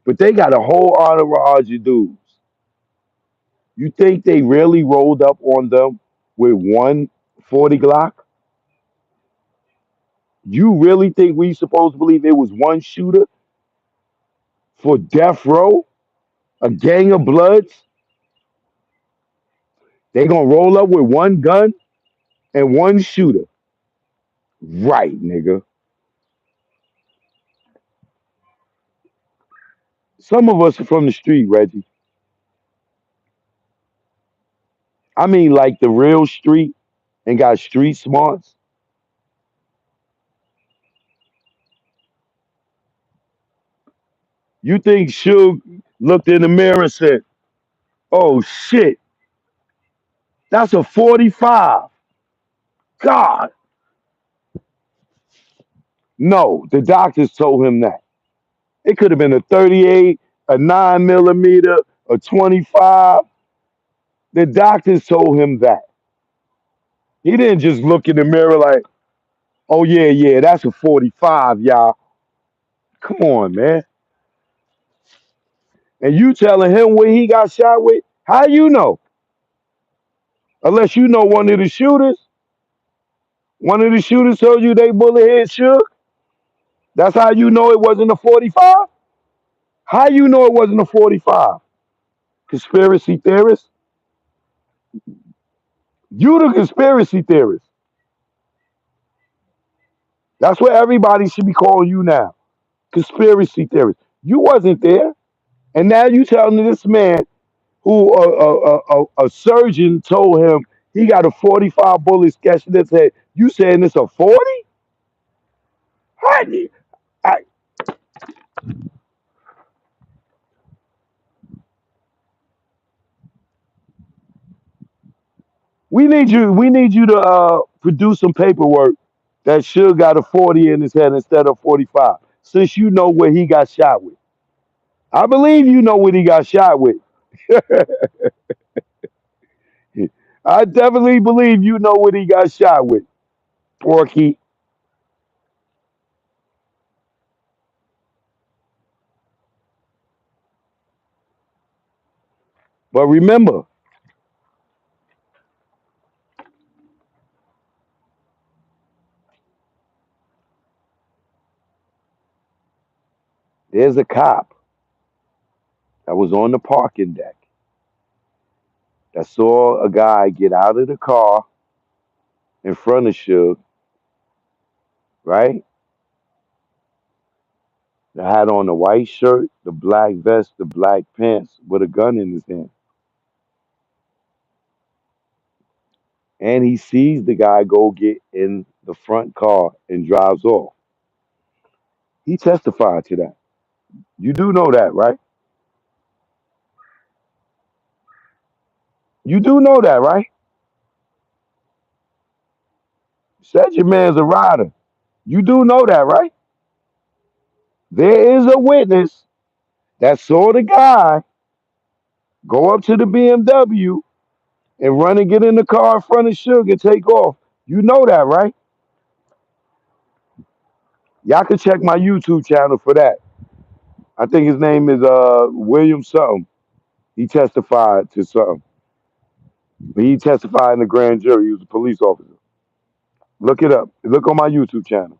But they got a whole entourage of dudes. You think they really rolled up on them with one 40 Glock? You really think we supposed to believe it was one shooter for death row? A gang of bloods? They gonna roll up with one gun and one shooter? Right, nigga. Some of us are from the street, Reggie. I mean, like the real street. and got street smarts? You think Suge looked in the mirror and said, "Oh shit, that's a 45." God, no. The doctors told him that it could have been a 38, a 9 millimeter, a 25. The doctors told him that. He didn't just look in the mirror like, "Oh yeah, yeah, that's a 45, y'all." Come on, man. And you telling him what he got shot with? How you know? Unless you know one of the shooters. One of the shooters told you they bullet hit Shook. That's how you know it wasn't a 45? How you know it wasn't a 45? Conspiracy theorist? You the conspiracy theorist. That's what everybody should be calling you now. Conspiracy theorist. You wasn't there. And now you telling this man who a surgeon told him he got a 45 bullet sketch in his head. You saying it's a 40? How do you- I, we need you to produce some paperwork that Suge got a 40 in his head instead of 45. Since you know what he got shot with. I believe you know what he got shot with. I definitely believe you know what he got shot with, Porky. But remember, there's a cop that was on the parking deck that saw a guy get out of the car in front of Suge, right? That had on the white shirt, the black vest, the black pants with a gun in his hand. And he sees the guy go get in the front car and drives off. He testified to that. You do know that, right? You do know that, right? Said your man's a rider. You do know that, right? There is a witness that saw the guy go up to the BMW and run and get in the car in front of Suge and take off. You know that, right? Y'all can check my YouTube channel for that. I think his name is William something. He testified to something. He testified in the grand jury. He was a police officer. Look it up. Look on my YouTube channel.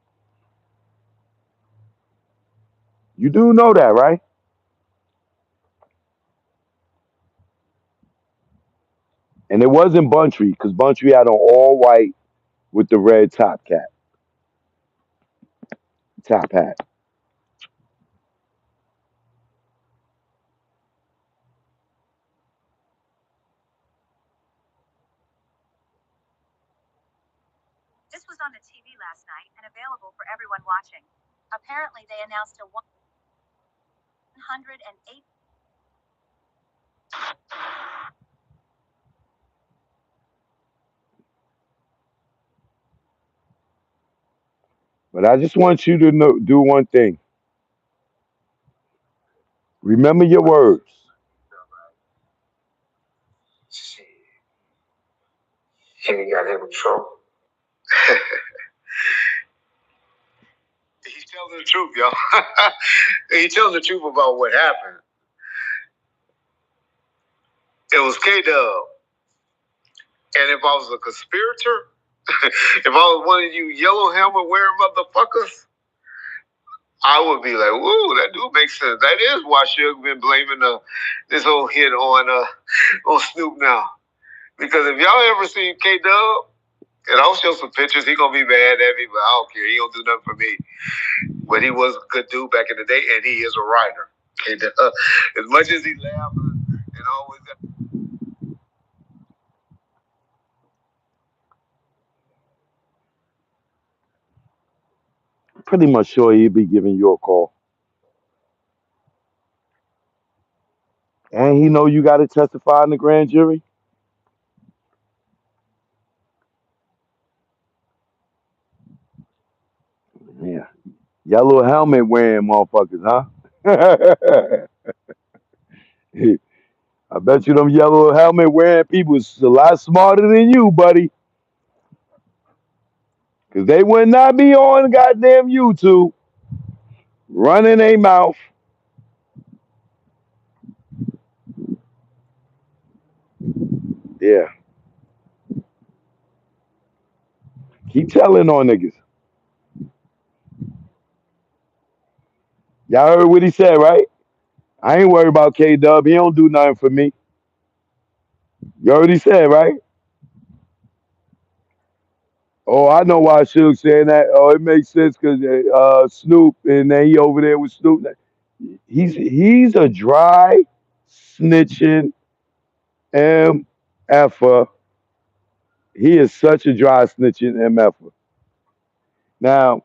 You do know that, right? And it wasn't Buntry, because Buntry had on all white with the red top hat. But I just want you to know, do one thing. Remember your words. Shit, he got him in trouble. He's telling the truth, y'all. He's telling the truth about what happened. It was K Dub. And if I was a conspirator, if I was one of you yellow helmet wearing motherfuckers, I would be like, "Woo, that do make sense." That is why Suge been blaming this whole hit on Snoop now. Because if y'all ever seen K Dub, and I'll show some pictures, he gonna be mad at me, but I don't care. He don't do nothing for me. But he was a good dude back in the day, and he is a writer. K Dub, as much as he laughed and always got Pretty much sure he'd be giving you a call. And he know you got to testify in the grand jury. Yeah. Yellow helmet wearing motherfuckers, huh? I bet you them yellow helmet wearing people is a lot smarter than you, buddy. Cause they would not be on goddamn YouTube running their mouth. Yeah. Keep telling on niggas. Y'all heard what he said, right? I ain't worried about K Dub. He don't do nothing for me. You already said, right? Oh, I know why Suge saying that. Oh, it makes sense because Snoop, and then he over there with Snoop. He's a dry snitching MFer. He is such a dry snitching MFer. Now,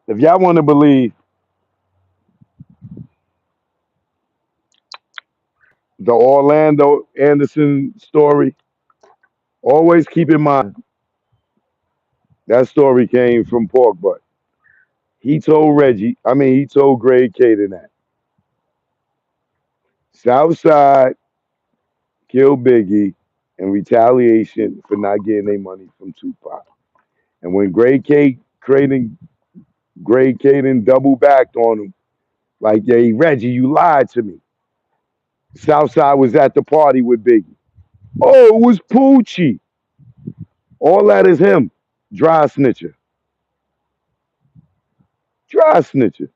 if y'all want to believe the Orlando Anderson story, always keep in mind that story came from Pork Butt. He told Reggie, I mean, he told Greg Caden that Southside killed Biggie in retaliation for not getting their money from Tupac. And when Greg Caden double backed on him, like, hey, Reggie, you lied to me. Southside was at the party with Biggie. Oh, it was Poochie. All that is him. Dry snitcher. Dry snitcher.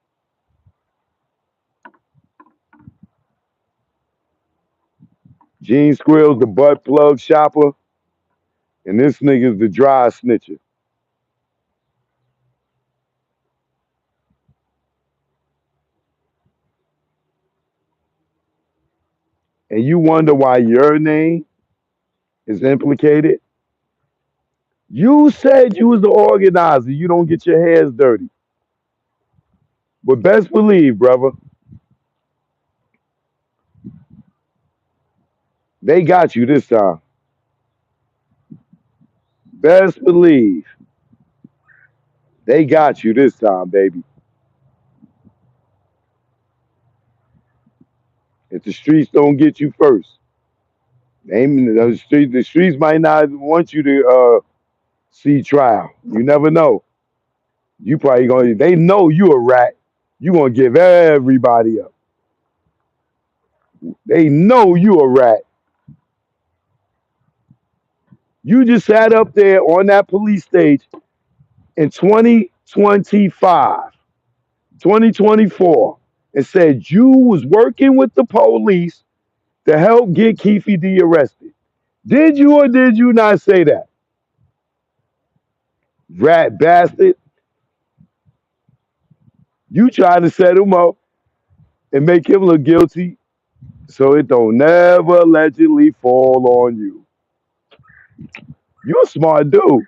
Gene Squirrel's the butt plug shopper, and this nigga's the dry snitcher. And you wonder why your name is implicated? You said you was the organizer. You don't get your hands dirty. But best believe, brother, they got you this time. Best believe they got you this time, baby. If the streets don't get you first, the streets might not want you to see trial. You never know. You probably gonna. They know you a rat. You gonna give everybody up. They know you a rat. You just sat up there on that police stage in 2025, 2024, and said you was working with the police to help get Keefe D arrested. Did you or did you not say that? Rat bastard. You trying to set him up and make him look guilty so it don't never allegedly fall on you. You a smart dude.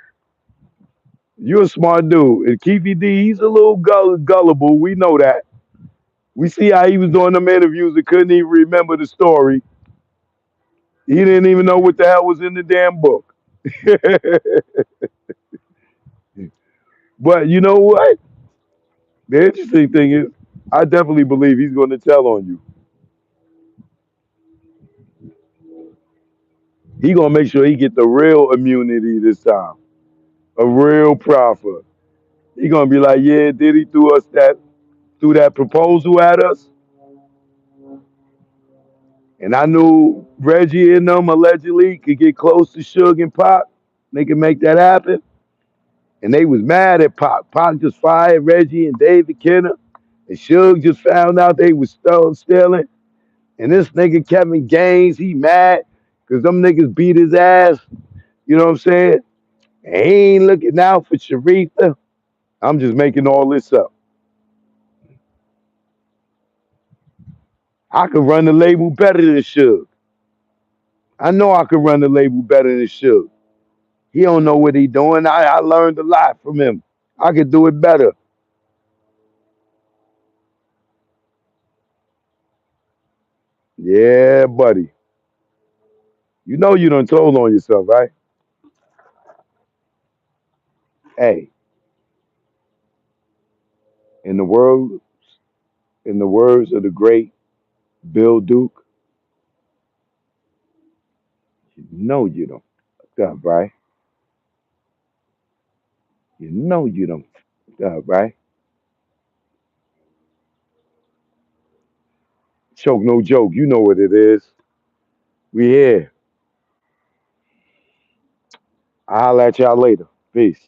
You a smart dude. And Keefe D, he's a little gullible. We know that. We see how he was doing them interviews and couldn't even remember the story. He didn't even know what the hell was in the damn book. But you know what? The interesting thing is, I definitely believe he's going to tell on you. He gonna make sure he get the real immunity this time, a real profit. He gonna be like, yeah, Diddy threw that proposal at us, and I knew Reggie and them allegedly could get close to Suge and Pop. They could make that happen, and they was mad at Pop. Pop just fired Reggie and David Kenner, and Suge just found out they was stealing. And this nigga Kevin Gaines, he mad because them niggas beat his ass. You know what I'm saying? And he ain't looking out for Sharitha. I'm just making all this up. I could run the label better than Suge. I know I could run the label better than Suge. He don't know what he doing. I learned a lot from him. I could do it better. Yeah, buddy. You know you done told on yourself, right? Hey, in the world, in the words of the great Bill Duke, you know you don't fucked up, right? You know you don't fucked up, right? Choke no joke. You know what it is. We here. I'll holler at y'all later. Peace.